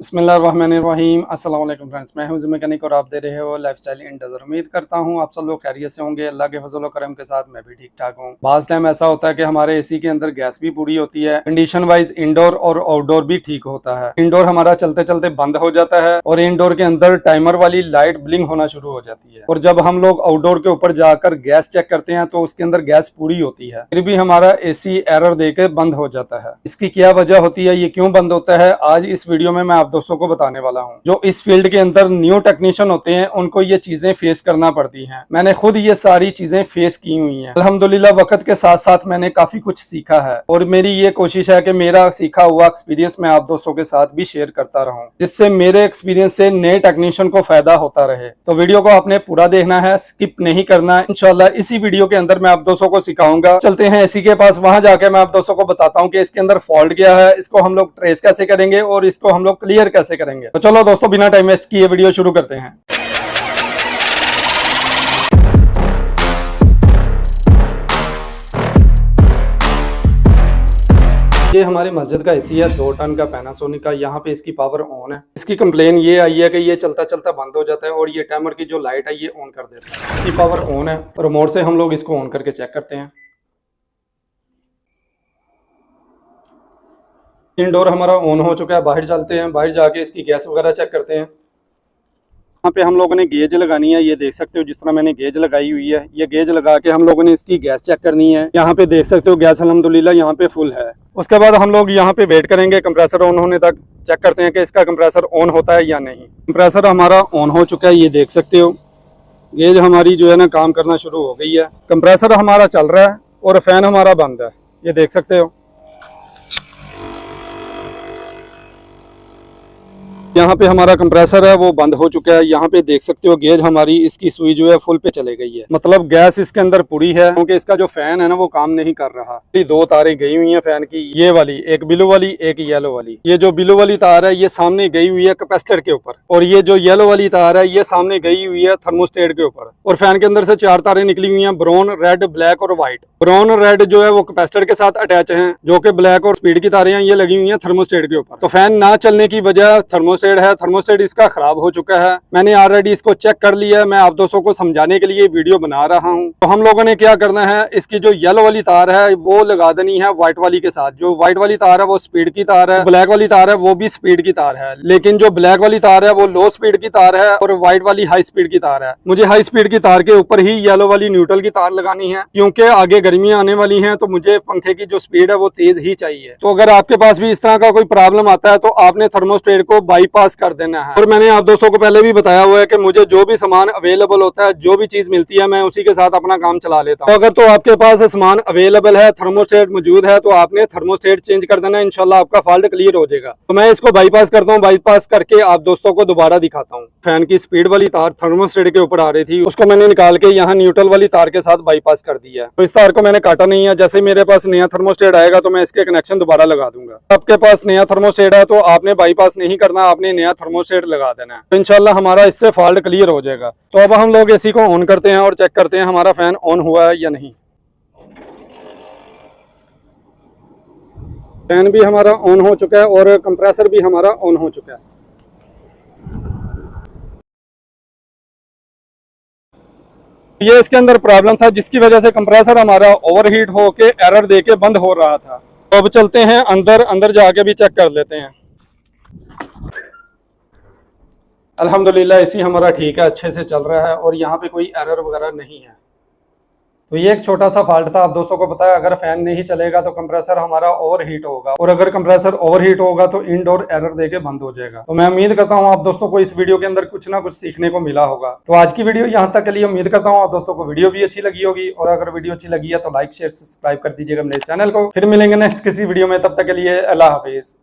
बिस्मिल्लाहिर्रहमानिर्रहीम। अस्सलाम वालेकुम फ्रेंड्स, मैं हूं मैकेनिक और आप दे रहे हो लाइफस्टाइल इंडज़र। उम्मीद करता हूं आप सब लोग खैरियत से होंगे। अल्लाह के फजल और करम के साथ मैं भी ठीक ठाक हूं। बाज़ टाइम ऐसा होता है कि हमारे एसी के अंदर गैस भी पूरी होती है। कंडीशन वाइज इंडोर और आउटडोर भी ठीक होता है। इंडोर हमारा चलते चलते बंद हो जाता है और इंडोर के अंदर टाइमर वाली लाइट ब्लिंक होना शुरू हो जाती है। और जब हम लोग आउटडोर के ऊपर जाकर गैस चेक करते हैं तो उसके अंदर गैस पूरी होती है, फिर भी हमारा एसी एरर देकर बंद हो जाता है। इसकी क्या वजह होती है, ये क्यों बंद होता है, आज इस वीडियो में मैं आप दोस्तों को बताने वाला हूं। जो इस फील्ड के अंदर न्यू टेक्नीशियन होते हैं उनको ये चीजें फेस करना पड़ती हैं। मैंने खुद ये सारी चीजें फेस की हुई हैं। अल्हम्दुलिल्लाह वक्त के साथ साथ मैंने काफी कुछ सीखा है और मेरी ये कोशिश है कि मेरा सीखा हुआ एक्सपीरियंस मैं आप दोस्तों के साथ भी शेयर करता रहूं, जिससे मेरे एक्सपीरियंस से नए टेक्नीशियन को फायदा होता रहे। तो वीडियो को आपने पूरा देखना है, स्किप नहीं करना है। इंशाल्लाह इसी वीडियो के अंदर मैं आप दोस्तों को सिखाऊंगा। चलते हैं एसी के पास, वहां जाके मैं आप दोस्तों को बताता हूँ कि इसके अंदर फॉल्ट क्या है, इसको हम लोग ट्रेस कैसे करेंगे और इसको हम लोग क्लियर कैसे करेंगे। तो चलो दोस्तों, बिना टाइम वेस्ट किए वीडियो शुरू करते हैं। ये हमारी मस्जिद का एसी है, 2 टन का पैनासोनिक का। यहाँ पे इसकी पावर ऑन है। इसकी कंप्लेन ये आई है कि ये चलता चलता बंद हो जाता है और ये टाइमर की जो लाइट है ये ऑन कर देता है। इसकी पावर ऑन है, रिमोट से हम लोग इसको ऑन करके चेक करते हैं। इंडोर हमारा ऑन हो चुका है। बाहर चलते हैं, बाहर जाके इसकी गैस वगैरह चेक करते हैं। यहाँ पे हम लोगों ने गेज लगानी है। ये देख सकते हो जिस तरह मैंने गेज लगाई हुई है, ये गेज लगा के हम लोगों ने इसकी गैस चेक करनी है। यहाँ पे देख सकते हो गैस अल्हम्दुलिल्लाह यहाँ पे फुल है। उसके बाद हम लोग यहाँ पे वेट करेंगे कंप्रेसर ऑन होने तक। चेक करते हैं कि इसका कंप्रेसर ऑन होता है या नहीं। कंप्रेसर हमारा ऑन हो चुका है, ये देख सकते हो। गेज हमारी जो है ना काम करना शुरू हो गई है। कंप्रेसर हमारा चल रहा है और फैन हमारा बंद है, ये देख सकते हो। यहाँ पे हमारा कंप्रेसर है वो बंद हो चुका है। यहाँ पे देख सकते हो गेज हमारी इसकी सुई जो है फुल पे चले गई है, मतलब गैस इसके अंदर पूरी है, क्योंकि इसका जो फैन है ना वो काम नहीं कर रहा। 2 तारें गई हुई हैं फैन की, ये वाली एक ब्लू वाली एक येलो वाली। ये जो ब्लू वाली तार है ये सामने गई हुई है कैपेसिटर के ऊपर, और ये जो येलो वाली तार है ये सामने गई हुई है थर्मोस्टेट के ऊपर। और फैन के अंदर से 4 तारें निकली हुई है, ब्राउन, रेड, ब्लैक और व्हाइट। ब्राउन और रेड जो है वो कैपेसिटर के साथ अटैच है, जो कि ब्लैक और स्पीड की तारें हैं ये लगी हुई है थर्मोस्टेट के ऊपर। तो फैन ना चलने की वजह थर्मोस्टेट इसका खराब हो चुका है। मैंने ऑलरेडी इसको चेक कर लिया है। मैं आप दोस्तों को समझाने के लिए वीडियो बना रहा हूं। तो हम लोगों ने क्या करना है, इसकी जो येलो वाली तार है वो लगा देनी है व्हाइट वाली के साथ। जो व्हाइट वाली तार है वो स्पीड की तार है, ब्लैक वाली तार है वो भी स्पीड की तार है, लेकिन जो ब्लैक वाली तार है वो लो स्पीड की तार है और व्हाइट वाली हाई स्पीड की तार है। मुझे हाई स्पीड की तार के ऊपर ही येलो वाली न्यूट्रल की तार लगानी है, क्योंकि आगे गर्मियां आने वाली हैं तो मुझे पंखे की जो स्पीड है वो तेज ही चाहिए। तो अगर आपके पास भी इस तरह का कोई प्रॉब्लम आता है तो आपने थर्मोस्टेट को बाईपास कर देना है। और मैंने आप दोस्तों को पहले भी बताया हुआ है कि मुझे जो भी सामान अवेलेबल होता है, जो भी चीज मिलती है, मैं उसी के साथ अपना काम चला लेता हूँ। अगर तो आपके पास सामान अवेलेबल है, थर्मोस्टेट मौजूद है, तो आपने थर्मोस्टेट चेंज कर देना, इंशाल्लाह आपका फॉल्ट क्लियर हो जाएगा। तो मैं इसको बाईपास करता हूँ। बाईपास करके आप दोस्तों को दोबारा दिखाता हूँ। फैन की स्पीड वाली तार थर्मोस्टेट के ऊपर आ रही थी, उसको मैंने निकाल के यहाँ न्यूट्रल वाली तार के साथ बाईपास कर दिया। तो इस तार को मैंने काटा नहीं है। जैसे मेरे पास नया थर्मोस्टेट आएगा तो मैं इसके कनेक्शन दोबारा लगा दूंगा। आपके पास नया थर्मोस्टेट है तो आपने बाईपास नहीं करना, आपने नया थर्मोस्टेट लगा देना है। तो इंशाल्लाह हमारा इससे फॉल्ट क्लियर हो जाएगा। तो अब हम लोग एसी को ऑन करते हैं और चेक करते हैं हमारा फैन ऑन हुआ है या नहीं। फैन भी हमारा ऑन हो चुका है और कंप्रेसर भी हमारा ऑन हो चुका है। ये इसके अंदर प्रॉब्लम था जिसकी वजह से कंप्रेसर हमारा ओवरहीट होके एरर देके बंद हो रहा था। तो अब चलते हैं अंदर जाके भी चेक कर लेते हैं। अल्हम्दुलिल्लाह एसी हमारा ठीक है, अच्छे से चल रहा है और यहाँ पे कोई एरर वगैरह नहीं है। तो ये एक छोटा सा फॉल्ट था। आप दोस्तों को पता है अगर फैन नहीं चलेगा तो कंप्रेसर हमारा ओवरहीट होगा, और अगर कंप्रेसर ओवरहीट होगा तो इंडोर एरर देके बंद हो जाएगा। तो मैं उम्मीद करता हूँ आप दोस्तों को इस वीडियो के अंदर कुछ ना कुछ सीखने को मिला होगा। तो आज की वीडियो यहाँ तक के लिए। उम्मीद करता हूँ आप दोस्तों को वीडियो भी अच्छी लगी होगी, और अगर वीडियो अच्छी लगी है तो लाइक शेयर सब्सक्राइब कर दीजिएगा मेरे चैनल को। फिर मिलेंगे नेक्स्ट किसी वीडियो में, तब तक के लिए अल्लाह हाफिज।